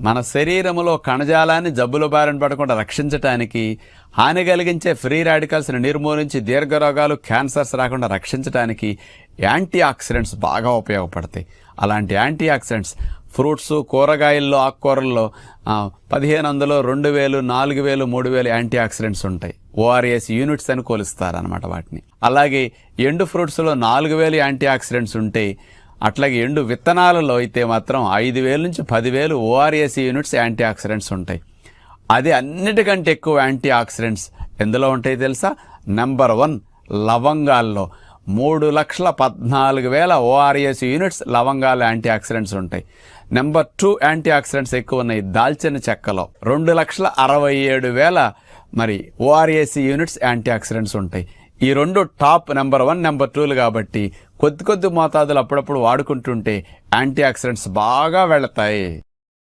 మన శరీరంలో కణజాలాన్ని జబ్బుల బారిన పడకుండా రక్షించడానికి, హాని కలిగించే ఫ్రీ రాడికల్స్ని నిర్మూలించి దీర్ఘరోగాలు, క్యాన్సర్స్ రాకుండా రక్షించడానికి యాంటీ ఆక్సిడెంట్స్ బాగా ఉపయోగపడతాయి. అలాంటి యాంటీ ఆక్సిడెంట్స్ ఫ్రూట్స్, కూరగాయల్లో, ఆకుకూరల్లో 1500, 2000, 4000, 3000 యాంటీ ఆక్సిడెంట్స్ ఉంటాయి. ఓఆర్ఎస్ యూనిట్స్ అని కొలుస్తారనమాట వాటిని. అలాగే ఎండు ఫ్రూట్స్లో 4000 యాంటీ ఆక్సిడెంట్స్ ఉంటాయి. అట్లాగే ఎండు విత్తనాలలో అయితే మాత్రం 5000 నుంచి 10,000 ఓఆర్ఎస్ యూనిట్స్ యాంటీ ఆక్సిడెంట్స్ ఉంటాయి. అది అన్నిటికంటే ఎక్కువ యాంటీ ఆక్సిడెంట్స్ ఎందులో ఉంటాయి తెలుసా? నెంబర్ 1 లవంగాల్లో 3,14,000 ఓఆర్ఎస్ యూనిట్స్ లవంగాలు యాంటీ ఆక్సిడెంట్స్ ఉంటాయి. నెంబర్ 2 యాంటీ ఆక్సిడెంట్స్ ఎక్కువ ఉన్నాయి దాల్చిన చెక్కలో 2,67,000 మరి ఓఆర్ఎస్ యూనిట్స్ యాంటీ ఆక్సిడెంట్స్ ఉంటాయి. ఈ రెండు టాప్ నెంబర్ 1, నెంబర్ 2లు కాబట్టి కొద్ది మోతాదులు అప్పుడప్పుడు వాడుకుంటుంటే యాంటీ ఆక్సిడెంట్స్ బాగా వెళతాయి.